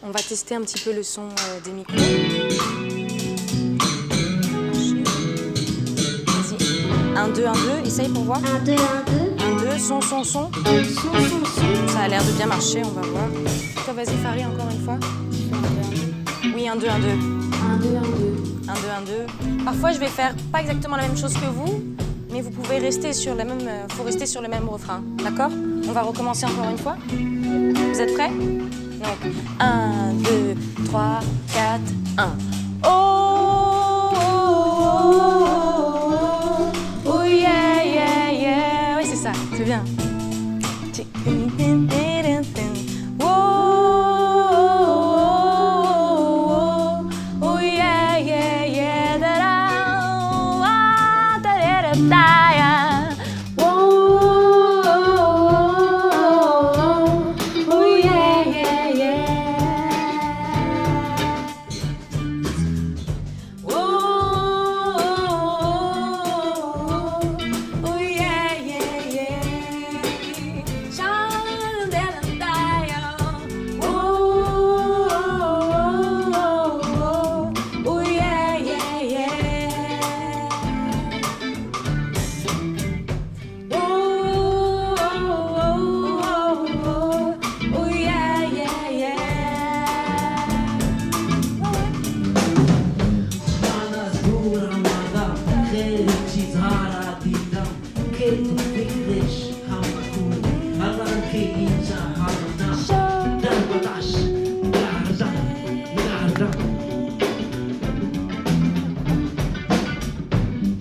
On va tester un petit peu le son des micros. Vas-y. 1, 2, 1, 2. Essaye pour voir. 1, 2, 1, 2. 1, 2. Son. Son. Ça a l'air de bien marcher, on va voir. Toi, vas-y, Farid, encore une fois. Oui, 1, 2, 1, 2. 1, 2, 1, 2. 1, 2, 1, 2. Parfois, je vais faire pas exactement la même chose que vous, mais vous pouvez rester sur la même... faut rester sur le même refrain, d'accord? On va recommencer encore une fois. Vous êtes prêts? Donc, 1, 2, 3, 4, 1. Oh, oh, oh, oh, oh, yeah, yeah, yeah. Oui, c'est ça, c'est bien. Oh, oh, oh, oh, yeah, yeah, yeah. Da-da, oh, oh, yeah, yeah, yeah. Oh, oh, yeah, yeah, yeah. Oh, oh, yeah, yeah, yeah. Oh, oh, yeah, yeah, yeah.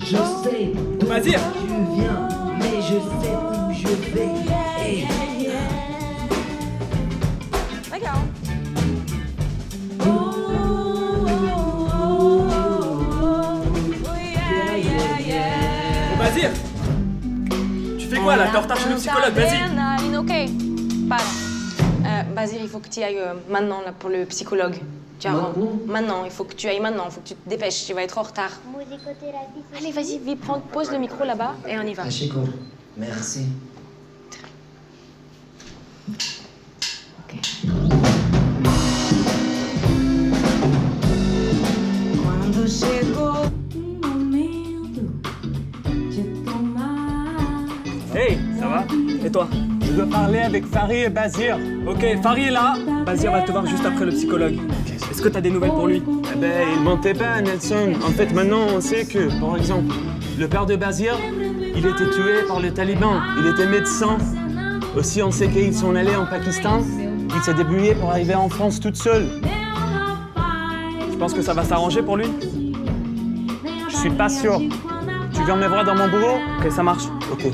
Je sais d'où Vas-y. tu viens, mais je sais où je vais. Hey. Regarde. Oh, yeah, yeah, yeah. Bazir, tu fais quoi là? T'es en retard chez le psychologue, vas-y. Ok, pardon. Basir, il faut que tu ailles maintenant là, pour le psychologue. Tu as maintenant, il faut que tu ailles maintenant, il faut que tu te dépêches, tu vas être en retard. Allez, vas-y, vite, pose le micro là-bas et on y va. Chico, merci. Ok. Hey, ça va? Et toi? Je dois parler avec Farid et Bazir. Ok, Farid est là. Bazir va te voir juste après le psychologue. Est-ce que t'as des nouvelles pour lui? Eh ben, il mentait pas, Nelson. En fait, maintenant, on sait que, par exemple, le père de Bazir, il était tué par les talibans. Il était médecin. Aussi, on sait qu'ils sont allés en Pakistan. Il s'est débrouillé pour arriver en France toute seule. Je pense que ça va s'arranger pour lui. Je suis pas sûr. Tu viens me voir dans mon bureau? Ok, ça marche. Ok.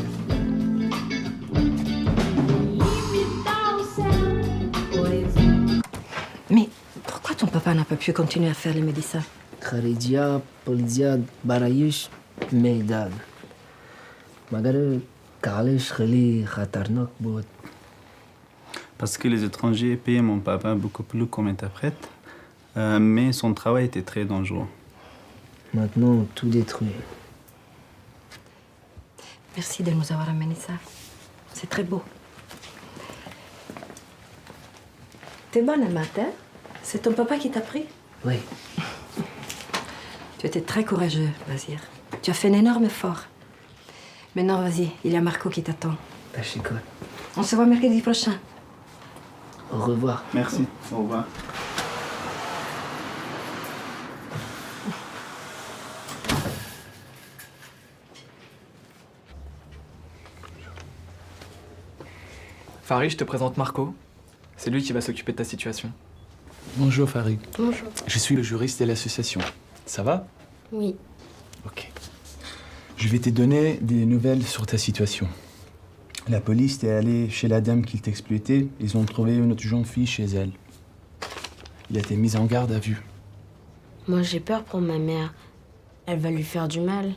Mais pourquoi ton papa n'a pas pu continuer à faire les médecins? Kharidia, Polidia, Barayush, Meydad. Magare, Kalish, Khali, Khatarnak, Bout. Parce que les étrangers payaient mon papa beaucoup plus comme interprète, mais son travail était très dangereux. Maintenant, tout détruit. Merci de nous avoir amené ça. C'est très beau. T'es bonne le matin? C'est ton papa qui t'a pris? Oui. Tu étais très courageux, Bazir. Tu as fait un énorme effort. Maintenant, vas-y, il y a Marco qui t'attend. Chico, On se voit mercredi prochain. au revoir. Merci, au revoir. Farid, je te présente Marco. C'est lui qui va s'occuper de ta situation. Bonjour Farid. Bonjour. Je suis le juriste de l'association. Ça va? Oui. Ok. Je vais te donner des nouvelles sur ta situation. La police est allée chez la dame qui t'exploitait. Ils ont trouvé une autre jeune fille chez elle. Il a été mis en garde à vue. Moi, j'ai peur pour ma mère. Elle va lui faire du mal.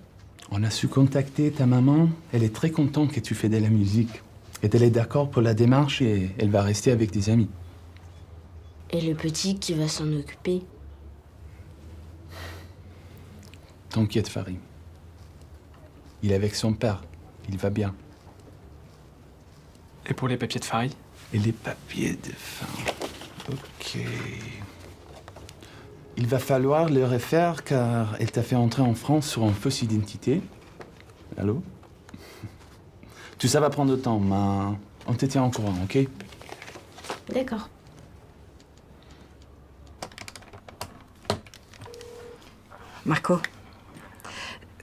On a su contacter ta maman. Elle est très contente que tu fais de la musique. Et elle est d'accord pour la démarche et elle va rester avec des amis. Et le petit qui va s'en occuper. T'inquiète, Farid. Il est avec son père. Il va bien. Et pour les papiers de Farid? Et les papiers de fin. Ok. Il va falloir le refaire car elle t'a fait entrer en France sur une fausse identité. Allô? Tout ça va prendre du temps, mais on te tient au courant, ok? D'accord. Marco.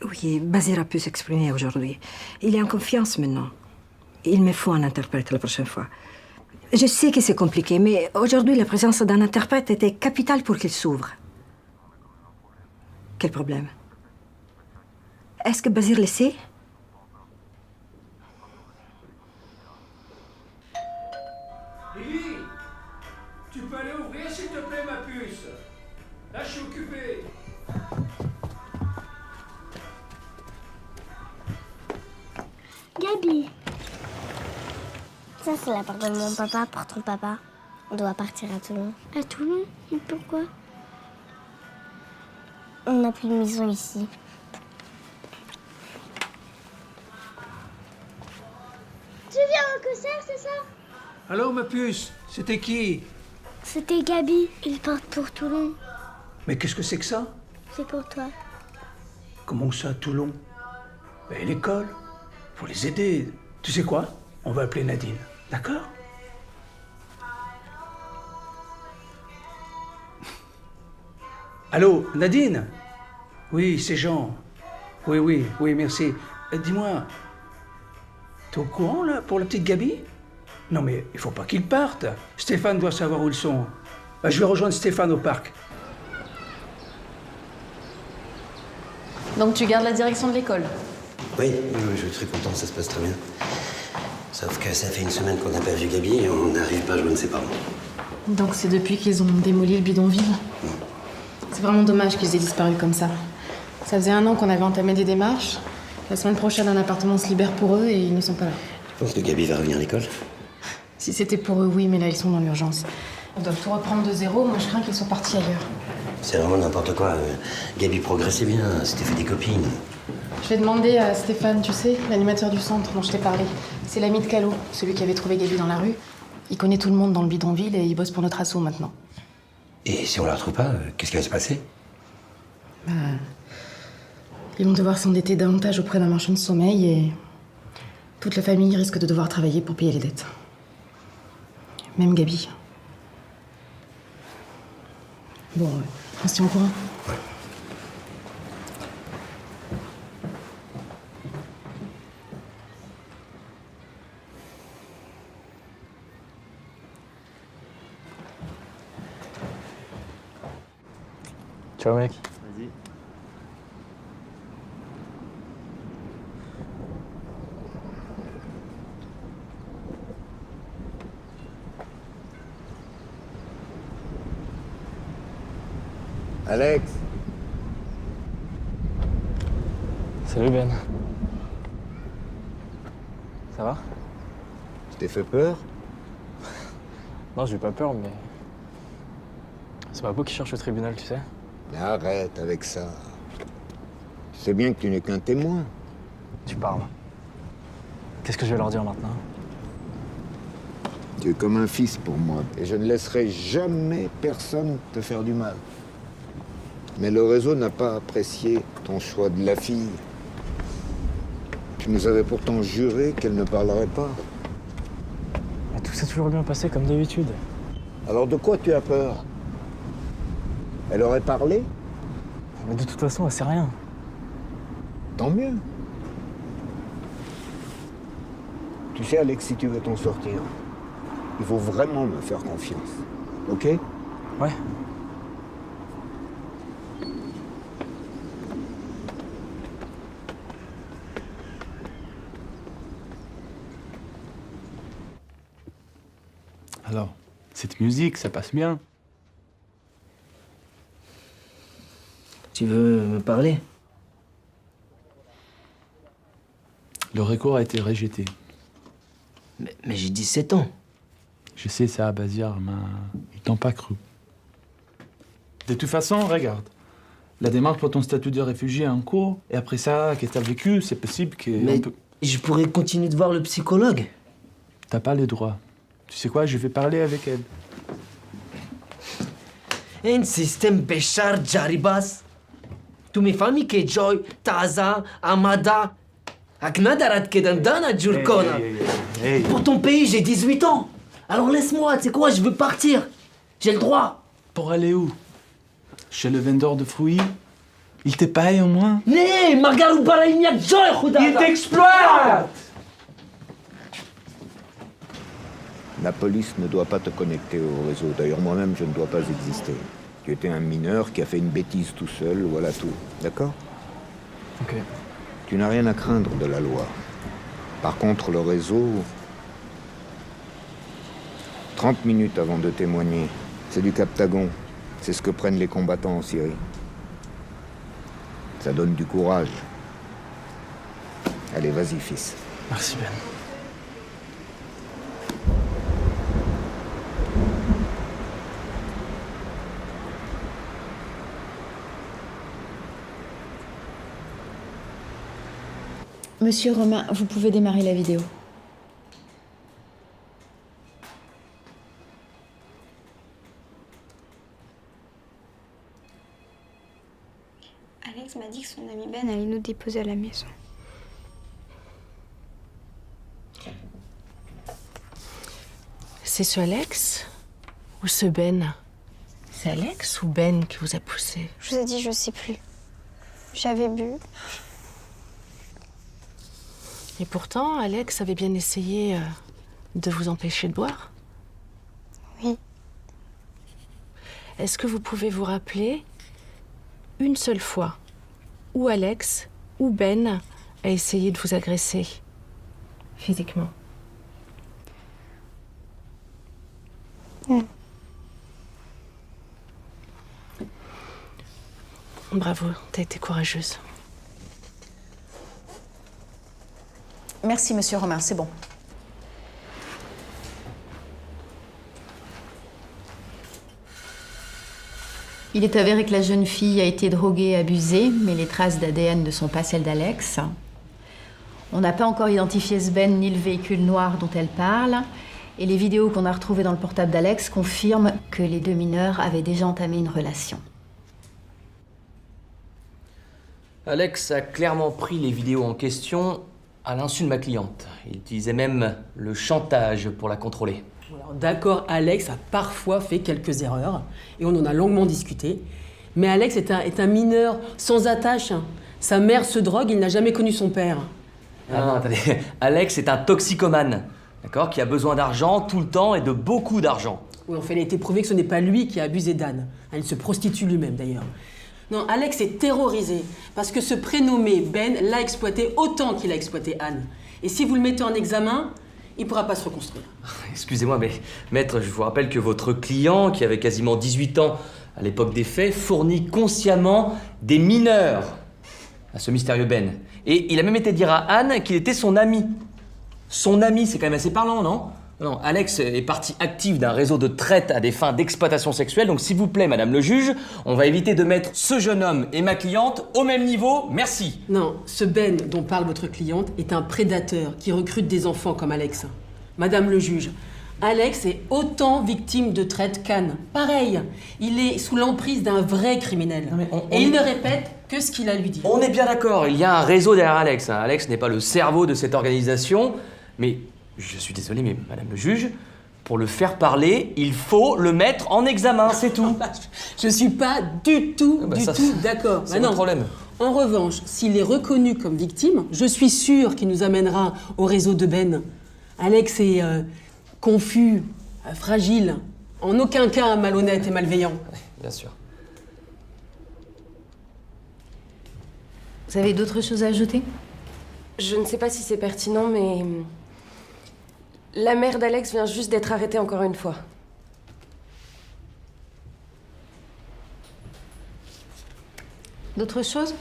Oui, Basir a pu s'exprimer aujourd'hui. Il est en confiance maintenant. Il me faut un interprète la prochaine fois. Je sais que c'est compliqué, mais aujourd'hui, la présence d'un interprète était capitale pour qu'il s'ouvre. Quel problème? Est-ce que Basir le sait? Lily, tu peux aller ouvrir s'il te plaît, ma puce? Là, je suis occupé. Gabi. Ça, c'est la part de mon papa pour ton papa. On doit partir à Toulon. À Toulon? Mais pourquoi? On n'a plus de maison ici. Tu viens en concert, c'est ça? Alors, ma puce, c'était qui? C'était Gabi. Ils partent pour Toulon. Mais qu'est-ce que c'est que ça? C'est pour toi. Comment ça, Toulon? Ben, l'école. Faut les aider. Tu sais quoi? On va appeler Nadine. D'accord? Allô, Nadine? Oui, c'est Jean. Oui, merci. Dis-moi, t'es au courant, là, pour la petite Gabi? Non, mais il faut pas qu'ils partent. Stéphane doit savoir où ils sont. Je vais rejoindre Stéphane au parc. Donc tu gardes la direction de l'école? Oui, je suis très content, ça se passe très bien. Sauf que ça fait une semaine qu'on n'a pas vu Gabi et on n'arrive pas à joindre ses parents. Donc c'est depuis qu'ils ont démoli le bidonville? C'est vraiment dommage qu'ils aient disparu comme ça. Ça faisait 1 an qu'on avait entamé des démarches. La semaine prochaine, un appartement se libère pour eux et ils ne sont pas là. Tu penses que Gabi va revenir à l'école? Si c'était pour eux, oui, mais là, ils sont dans l'urgence. Ils doivent tout reprendre de zéro. Moi, je crains qu'ils soient partis ailleurs. C'est vraiment n'importe quoi. Gabi progressait bien, s'était fait des copines. Je vais demander à Stéphane, tu sais, l'animateur du centre dont je t'ai parlé. C'est l'ami de Calo, celui qui avait trouvé Gabi dans la rue. Il connaît tout le monde dans le bidonville et il bosse pour notre asso maintenant. Et si on la retrouve pas, qu'est-ce qui va se passer? Ils vont devoir s'endetter davantage auprès d'un marchand de sommeil et toute la famille risque de devoir travailler pour payer les dettes. Même Gabi. Bon, on se tient au courant. Ouais. Ciao, mec. Vas-y. Alex. Salut Ben. Ça va? Je t'ai fait peur? Non, j'ai pas peur, mais... C'est pas beau qui cherche au tribunal, tu sais. Mais arrête avec ça. Tu sais bien que tu n'es qu'un témoin. Tu parles. Qu'est-ce que je vais leur dire maintenant? Tu es comme un fils pour moi. Et je ne laisserai jamais personne te faire du mal. Mais le réseau n'a pas apprécié ton choix de la fille. Tu nous avais pourtant juré qu'elle ne parlerait pas. Mais tout s'est toujours bien passé comme d'habitude. Alors de quoi tu as peur? Elle aurait parlé? Mais de toute façon, elle sait rien. Tant mieux. Tu sais, Alex, si tu veux t'en sortir, il faut vraiment me faire confiance. Ok? Ouais. Alors, cette musique, ça passe bien. Tu veux me parler? Le recours a été rejeté. Mais j'ai 17 ans. Je sais ça, Basir, mais ils t'ont pas cru. De toute façon, regarde. La démarche pour ton statut de réfugié est en cours, et après ça, qu'est-ce que t'as vécu, c'est possible que... Mais je pourrais continuer de voir le psychologue. T'as pas le droit. Tu sais quoi, je vais parler avec elle. un système béchar jaribas. Tu mes familles que Joy, Taza, Amada. Aknadarat kedandana Djurkona. Pour ton pays, j'ai 18 ans. Alors laisse-moi, tu sais quoi, je veux partir. J'ai le droit. Pour aller où? Chez le vendeur de fruits? Il te paye au moins? Nee, Margarou Baraïniak Joy, Khouda. Il t'exploite! La police ne doit pas te connecter au réseau. D'ailleurs, moi-même, je ne dois pas exister. Tu étais un mineur qui a fait une bêtise tout seul, voilà tout. D'accord? Ok. Tu n'as rien à craindre de la loi. Par contre, le réseau... 30 minutes avant de témoigner, c'est du Captagon. C'est ce que prennent les combattants en Syrie. Ça donne du courage. Allez, vas-y, fils. Merci, Ben. Monsieur Romain, vous pouvez démarrer la vidéo. Alex m'a dit que son ami Ben allait nous déposer à la maison. C'est ce Alex ou ce Ben? C'est Alex ou Ben qui vous a poussé? Je vous ai dit, je sais plus. J'avais bu. Et pourtant, Alex avait bien essayé de vous empêcher de boire. Oui. Est-ce que vous pouvez vous rappeler une seule fois où Alex ou Ben a essayé de vous agresser physiquement? Non. Bravo, t'as été courageuse. Merci, monsieur Romain, c'est bon. Il est avéré que la jeune fille a été droguée et abusée, mais les traces d'ADN ne sont pas celles d'Alex. On n'a pas encore identifié Sven ni le véhicule noir dont elle parle. Et les vidéos qu'on a retrouvées dans le portable d'Alex confirment que les deux mineurs avaient déjà entamé une relation. Alex a clairement pris les vidéos en question à l'insu de ma cliente. Il utilisait même le chantage pour la contrôler. D'accord, Alex a parfois fait quelques erreurs et on en a longuement discuté. Mais Alex est un mineur sans attache. Sa mère se drogue, il n'a jamais connu son père. Non, attendez. Alex est un toxicomane, d'accord, qui a besoin d'argent tout le temps et de beaucoup d'argent. Oui, en fait, il a été prouvé que ce n'est pas lui qui a abusé d'Anne. Il se prostitue lui-même d'ailleurs. Non, Alex est terrorisé parce que ce prénommé Ben l'a exploité autant qu'il a exploité Anne. Et si vous le mettez en examen, il ne pourra pas se reconstruire. Excusez-moi, mais maître, je vous rappelle que votre client, qui avait quasiment 18 ans à l'époque des faits, fournit consciemment des mineurs à ce mystérieux Ben. Et il a même été dire à Anne qu'il était son ami. Son ami, c'est quand même assez parlant, non? Non, Alex est partie active d'un réseau de traite à des fins d'exploitation sexuelle, donc s'il vous plaît, madame le juge, on va éviter de mettre ce jeune homme et ma cliente au même niveau, merci. Non, ce Ben dont parle votre cliente est un prédateur qui recrute des enfants comme Alex. Madame le juge, Alex est autant victime de traite qu'Anne. Pareil, il est sous l'emprise d'un vrai criminel. Et il ne répète que ce qu'il a lui dit. On est bien d'accord, il y a un réseau derrière Alex. Alex n'est pas le cerveau de cette organisation, mais je suis désolé, mais madame le juge, pour le faire parler, il faut le mettre en examen, c'est tout. Je suis pas du tout d'accord. C'est mon problème. En revanche, s'il est reconnu comme victime, je suis sûre qu'il nous amènera au réseau de Ben. Alex est confus, fragile, en aucun cas malhonnête et malveillant. Bien sûr. Vous avez d'autres choses à ajouter? Je ne sais pas si c'est pertinent, mais la mère d'Alex vient juste d'être arrêtée encore une fois. D'autres choses?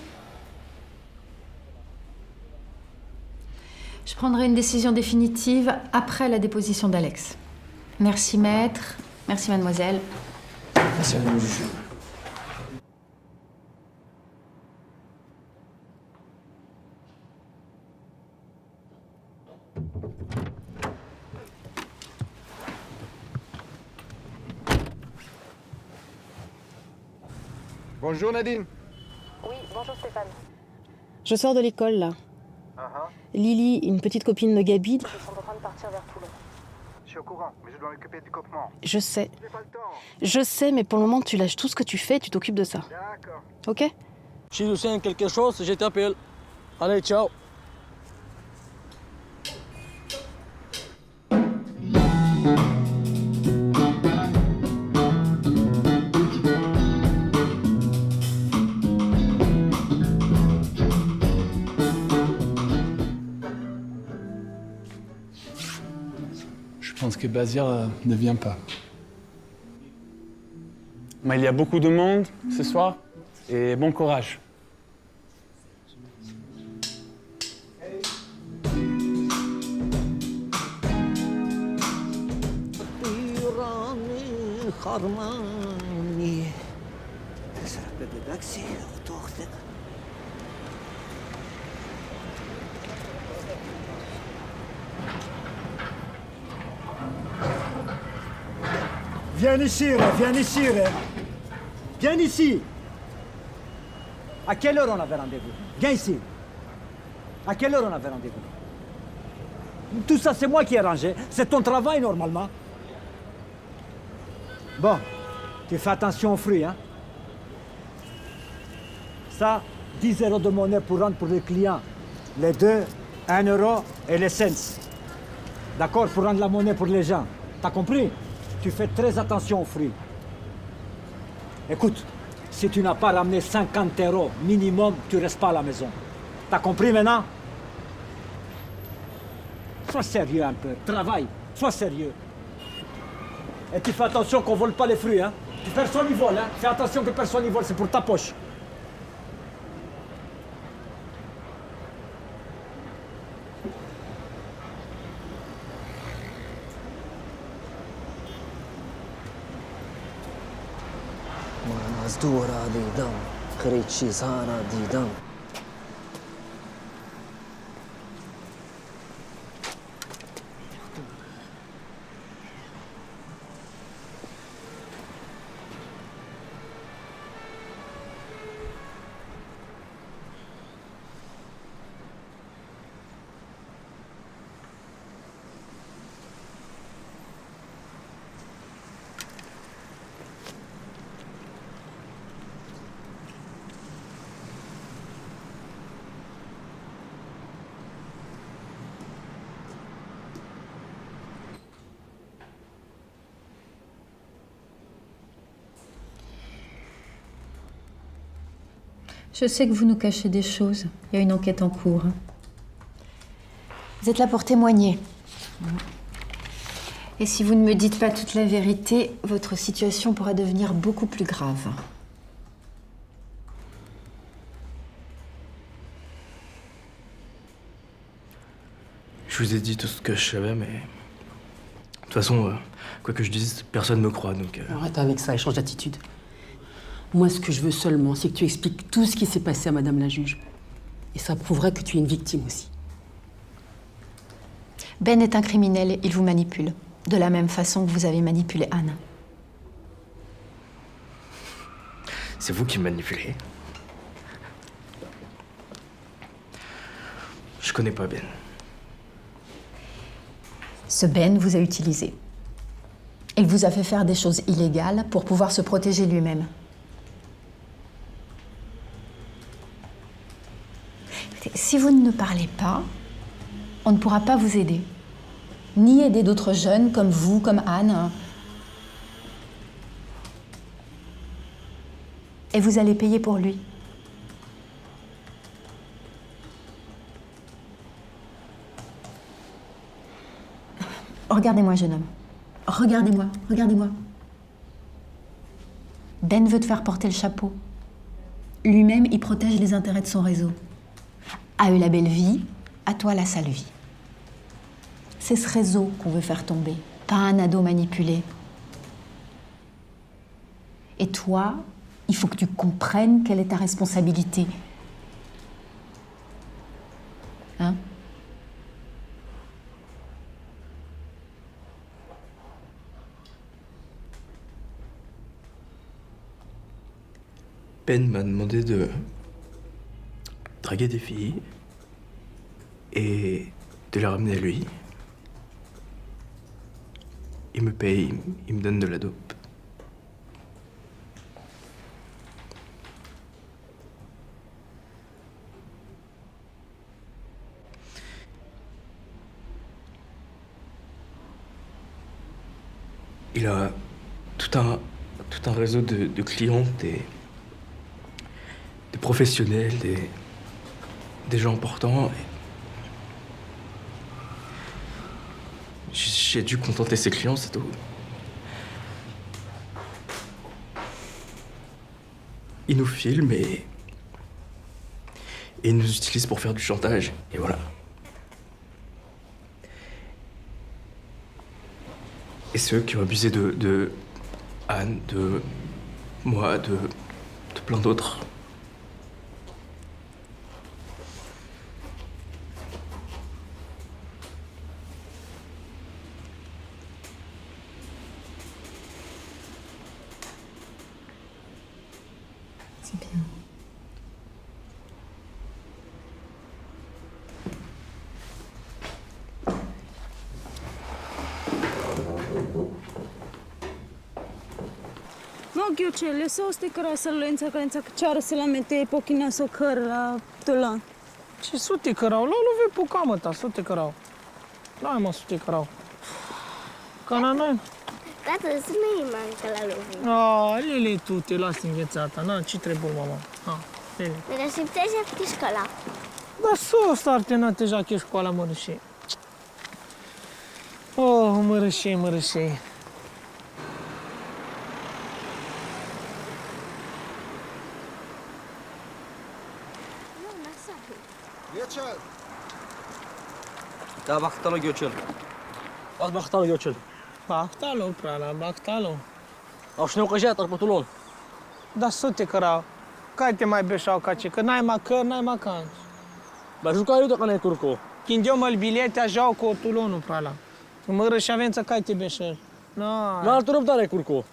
Je prendrai une décision définitive après la déposition d'Alex. Merci maître, merci mademoiselle. Merci madame le juge. Bonjour Nadine. Oui, bonjour Stéphane. Je sors de l'école là. Lily, une petite copine de Gabi. Ils sont en train de partir vers Toulon. Je suis au courant, mais je dois m'occuper du copement. Je sais. Je sais, mais pour le moment, tu lâches tout ce que tu fais et tu t'occupes de ça. D'accord. Ok? Si tu sens quelque chose, je t'appelle. Allez, ciao. Je pense que Bazir ne vient pas. Mais il y a beaucoup de monde ce soir et bon courage. Viens ici, viens ici, viens ici. À quelle heure on avait rendez-vous? Viens ici. À quelle heure on avait rendez-vous? Tout ça, c'est moi qui ai rangé. C'est ton travail, normalement. Bon, tu fais attention aux fruits, hein? Ça, 10 € de monnaie pour rendre pour les clients. Les deux, 1 € et les cents. D'accord, pour rendre la monnaie pour les gens. T'as compris? Tu fais très attention aux fruits. Écoute, si tu n'as pas ramené 50 € minimum, tu restes pas à la maison. T'as compris maintenant? Sois sérieux un peu, travaille, sois sérieux. Et tu fais attention qu'on vole pas les fruits, hein? Personne n'y vole, hein? Fais attention que personne n'y vole, c'est pour ta poche. مزدورة دیدم خیلی چیزها را دیدم Je sais que vous nous cachez des choses. Il y a une enquête en cours. Vous êtes là pour témoigner. Et si vous ne me dites pas toute la vérité, votre situation pourra devenir beaucoup plus grave. Je vous ai dit tout ce que je savais, mais... De toute façon, quoi que je dise, personne ne me croit, donc... Arrête avec ça et change d'attitude. Moi, ce que je veux seulement, c'est que tu expliques tout ce qui s'est passé à Madame la juge. Et ça prouvera que tu es une victime aussi. Ben est un criminel, il vous manipule. De la même façon que vous avez manipulé Anne. C'est vous qui me manipulez. Je connais pas Ben. Ce Ben vous a utilisé. Il vous a fait faire des choses illégales pour pouvoir se protéger lui-même. Si vous ne parlez pas, on ne pourra pas vous aider. Ni aider d'autres jeunes comme vous, comme Anne. Et vous allez payer pour lui. Regardez-moi, jeune homme. Regardez-moi, regardez-moi. Ben veut te faire porter le chapeau. Lui-même, il protège les intérêts de son réseau. À eux la belle vie, à toi la sale vie. C'est ce réseau qu'on veut faire tomber, pas un ado manipulé. Et toi, il faut que tu comprennes quelle est ta responsabilité. Hein? Ben m'a demandé de draguer des filles et de les ramener à lui. Il me paye, il me donne de la dope. Il a tout un réseau de clients, des professionnels, des gens importants. J'ai dû contenter ses clients, c'est tout. Il nous filme et il nous utilise pour faire du chantage. Et voilà. Et ceux qui ont abusé de Anne, de moi, de plein d'autres. C'est bien. No, Ghiucele, so ste carosellența care ți-a ceară să la mete pochina so căr la tolan. Ce sute cărau? La luve pucamă ta, sute cărau. N-ai mă sute cărau. Cana noi. Tată, să nu e mancă la luve. Lili, tu te lasă înghețata. Na, ce trebuie, mama? Lili. Dar și puteai să fii școala. Da, so starte na teja che școala mărășei. Oh, mărășei. Göçel. Da, baktalo Göçel. Az baktalo Göçel. Baktalo, prala, baktalo. Au știu că jeta pe tulon. Da, sute cărau. Care te mai beșau ca ce? Că n-ai mai căr, n-ai mai canci. Ba jucai de cane curco. Când eu mă bilete ajau cu tulonul prala. Mără și avența care te beșări. Nu altă răbdare curco.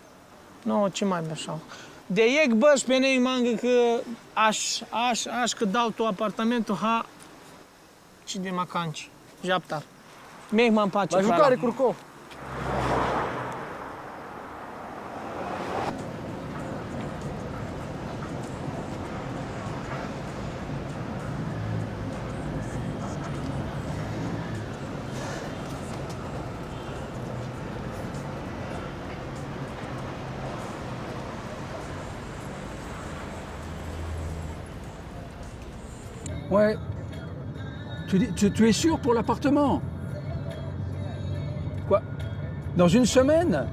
Nu, ce mai beșau? De iec băș pe nei mangă că aș că dau tu apartamentul ha și de macanci. Japtar. Mei m-am pace. Ba jucare curco. Ouais. Tu es sûr pour l'appartement? Quoi? Dans une semaine?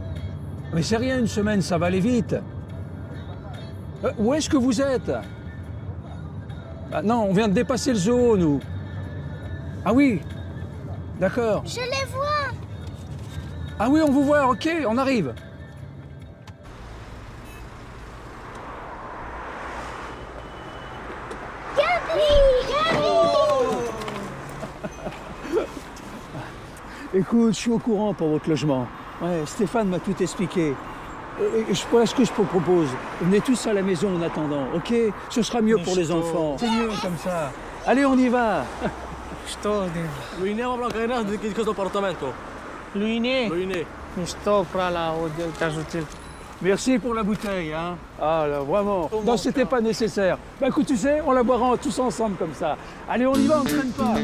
Mais c'est rien, une semaine, ça va aller vite. Où est-ce que vous êtes? Ah, non, on vient de dépasser le zoo, nous. Ah oui? D'accord. Je les vois. Ah oui, on vous voit, ok, on arrive. Écoute, je suis au courant pour votre logement. Ouais, Stéphane m'a tout expliqué. Voilà ce que je vous propose. Venez tous à la maison en attendant, ok? Ce sera mieux pour les enfants. C'est mieux comme ça. Allez, on y va. Luine am luat caina de că apartamentul. Luine? Mișto, prala, o te ajutil. Merci pour la bouteille, hein. Ah là, vraiment. Non, c'était pas nécessaire. Bah écoute, tu sais, on la boira tous ensemble comme ça. Allez, on y va, on ne traîne pas.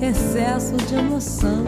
excesso de emoção.